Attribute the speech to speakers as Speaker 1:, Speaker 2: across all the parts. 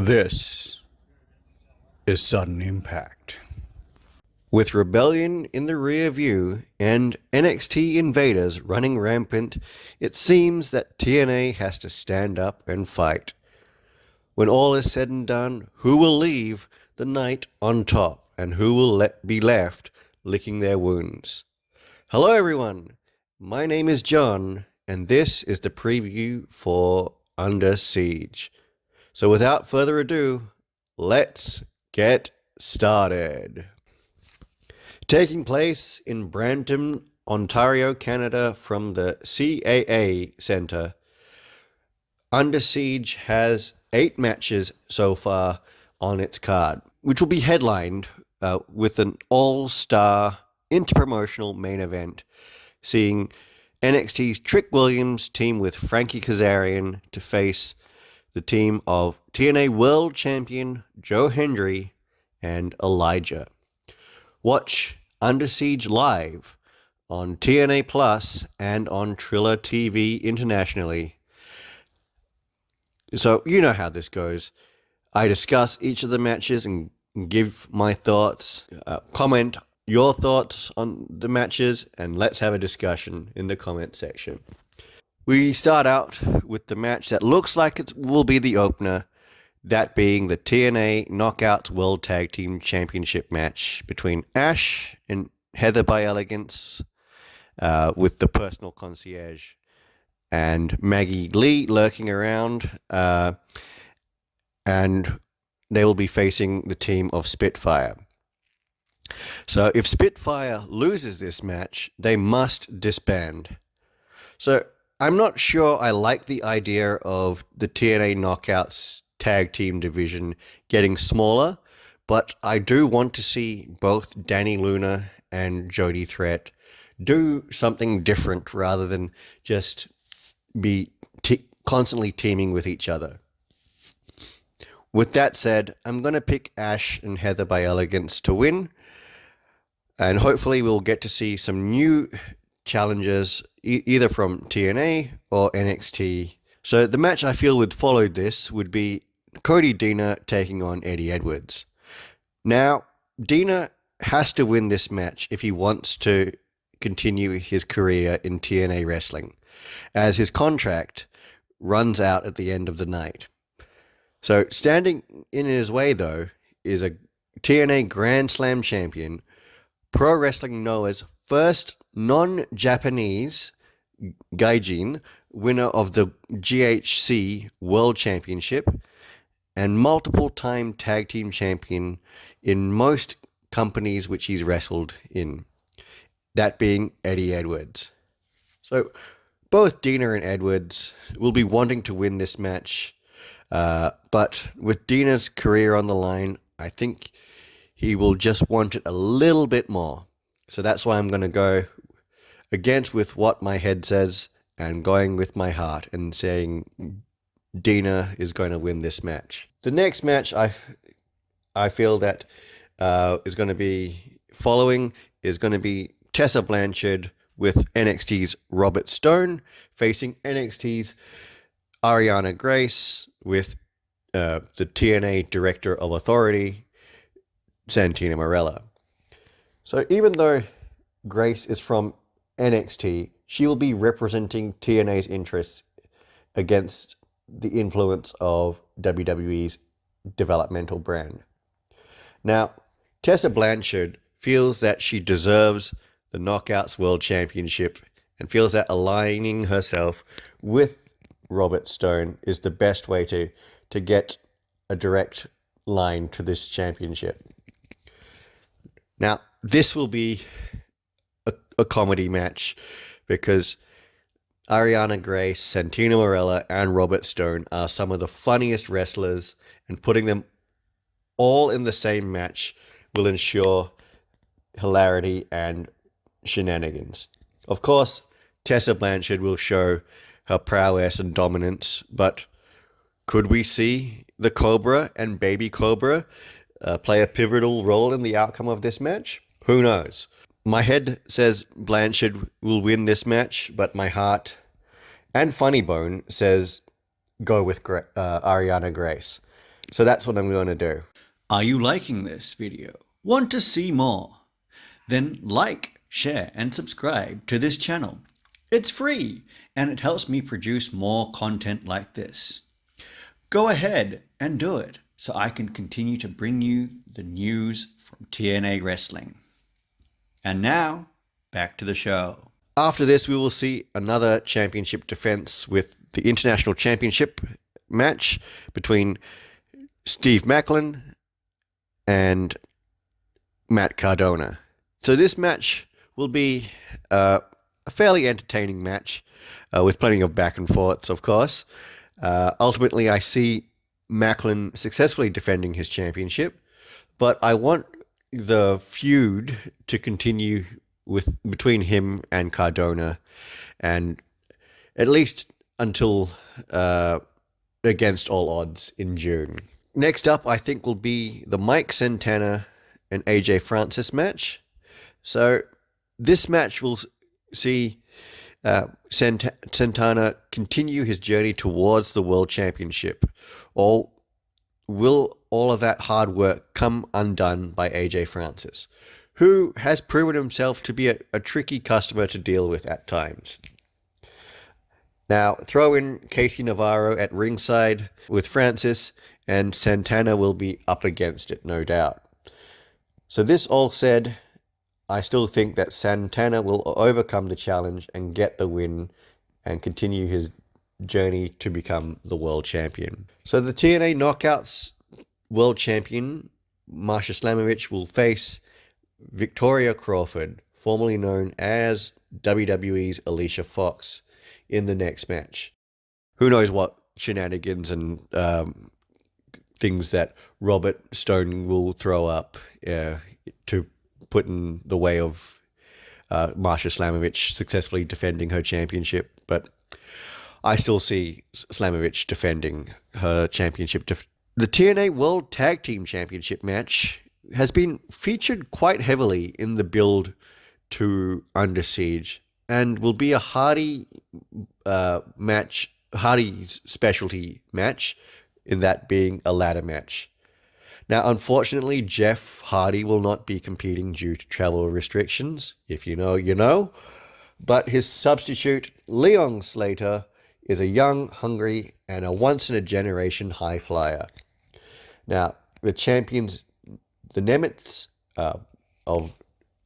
Speaker 1: This is Sudden Impact. With Rebellion in the rear view and NXT invaders running rampant, it seems that TNA has to stand up and fight. When all is said and done, who will leave the night on top and who will be left licking their wounds? Hello everyone, my name is John and this is the preview for Under Siege. So without further ado, let's get started. Taking place in Brampton, Ontario, Canada, from the CAA Centre, Under Siege has 8 matches so far on its card, which will be headlined with an all-star interpromotional main event, seeing NXT's Trick Williams team with Frankie Kazarian to face the team of TNA World Champion Joe Hendry and Elijah. Watch Under Siege live on TNA Plus and on Triller TV internationally. So you know how this goes. I discuss each of the matches and give my thoughts, comment your thoughts on the matches, and let's have a discussion in the comment section. We start out with the match that looks like it will be the opener, that being the TNA Knockouts World Tag Team Championship match between Ash and Heather by Elegance, with the personal concierge and Maggie Lee lurking around, and they will be facing the team of Spitfire. So if Spitfire loses this match, they must disband. So I'm not sure I like the idea of the TNA Knockouts tag team division getting smaller, but I do want to see both Danny Luna and Jody Threat do something different rather than just be constantly teaming with each other. With that said, I'm going to pick Ash and Heather by Elegance to win, and hopefully we'll get to see some new challenges either from TNA or NXT. So the match I feel would follow this would be Cody Deaner taking on Eddie Edwards. Now, Deaner has to win this match if he wants to continue his career in TNA wrestling, as his contract runs out at the end of the night. So standing in his way, though, is a TNA Grand Slam champion, Pro Wrestling Noah's first non-Japanese gaijin winner of the GHC World Championship, and multiple-time tag team champion in most companies which he's wrestled in, that being Eddie Edwards. So both Deaner and Edwards will be wanting to win this match, but with Deaner's career on the line, I think he will just want it a little bit more. So that's why I'm going to go against with what my head says and going with my heart and saying Deaner is going to win this match. The next match I feel that is going to be following is going to be Tessa Blanchard with NXT's Robert Stone facing NXT's Ariana Grace with the TNA Director of Authority, Santina Marella. So even though Grace is from NXT, she will be representing TNA's interests against the influence of WWE's developmental brand. Now, Tessa Blanchard feels that she deserves the Knockouts World Championship and feels that aligning herself with Robert Stone is the best way to get a direct line to this championship. Now, this will be a comedy match because Ariana Grace, Santina Marella, and Robert Stone are some of the funniest wrestlers, and putting them all in the same match will ensure hilarity and shenanigans. Of course, Tessa Blanchard will show her prowess and dominance, but could we see the Cobra and Baby Cobra play a pivotal role in the outcome of this match? Who knows? My head says Blanchard will win this match, but my heart and Funny Bone says go with Ariana Grace. So that's what I'm going to do.
Speaker 2: Are you liking this video? Want to see more? Then like, share and subscribe to this channel. It's free and it helps me produce more content like this. Go ahead and do it so I can continue to bring you the news from TNA Wrestling. And now, back to the show.
Speaker 1: After this, we will see another championship defense with the International Championship match between Steve Macklin and Matt Cardona. So this match will be a fairly entertaining match with plenty of back and forths, of course. Ultimately, I see Macklin successfully defending his championship, but I want the feud to continue between him and Cardona, and at least until against all odds in June. Next up, I think, will be the Mike Santana and AJ Francis match. So this match will see Santana continue his journey towards the World Championship, or will all of that hard work come undone by AJ Francis, who has proven himself to be a tricky customer to deal with at times? Now, throw in Casey Navarro at ringside with Francis, and Santana will be up against it, no doubt. So this all said, I still think that Santana will overcome the challenge and get the win and continue his journey to become the world champion. So the TNA Knockouts world champion, Marsha Slamovich, will face Victoria Crawford, formerly known as WWE's Alicia Fox, in the next match. Who knows what shenanigans and things that Robert Stone will throw up to put in the way of Marsha Slamovich successfully defending her championship. But I still see Slamovich defending her championship. The TNA World Tag Team Championship match has been featured quite heavily in the build to Under Siege, and will be a Hardy match, Hardy's specialty match, in that being a ladder match. Now, unfortunately, Jeff Hardy will not be competing due to travel restrictions. If you know, you know. But his substitute, Leon Slater, is a young, hungry, and a once-in-a-generation high flyer. Now, the champions, the Nemeths of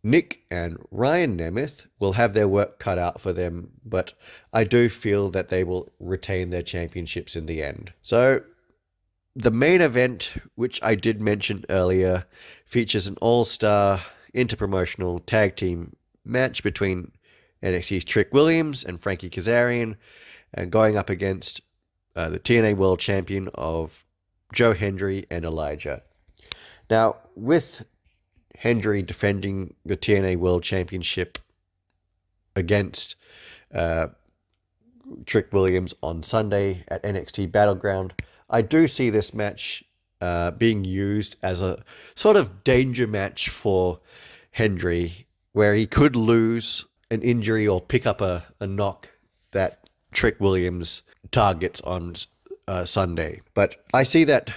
Speaker 1: Nick and Ryan Nemeth, will have their work cut out for them, but I do feel that they will retain their championships in the end. So the main event, which I did mention earlier, features an all-star interpromotional tag team match between NXT's Trick Williams and Frankie Kazarian, and going up against the TNA World Champion of Joe Hendry and Elijah. Now, with Hendry defending the TNA World Championship against Trick Williams on Sunday at NXT Battleground, I do see this match being used as a sort of danger match for Hendry, where he could lose an injury or pick up a knock that Trick Williams targets on Sunday. But I see that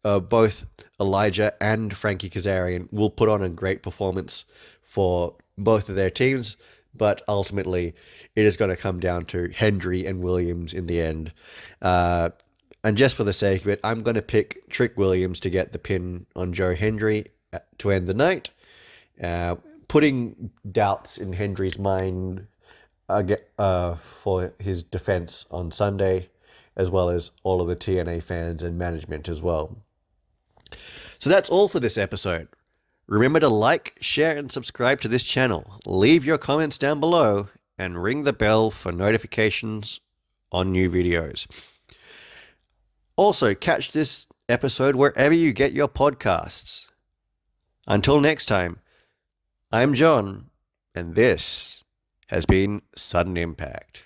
Speaker 1: both Elijah and Frankie Kazarian will put on a great performance for both of their teams, but ultimately it is going to come down to Hendry and Williams in the end. And just for the sake of it, I'm going to pick Trick Williams to get the pin on Joe Hendry to end the night, putting doubts in Hendry's mind for his defense on Sunday, as well as all of the TNA fans and management as well. So that's all for this episode. Remember to like, share, and subscribe to this channel. Leave your comments down below and ring the bell for notifications on new videos. Also, catch this episode wherever you get your podcasts. Until next time, I'm John, and this has been Sudden Impact.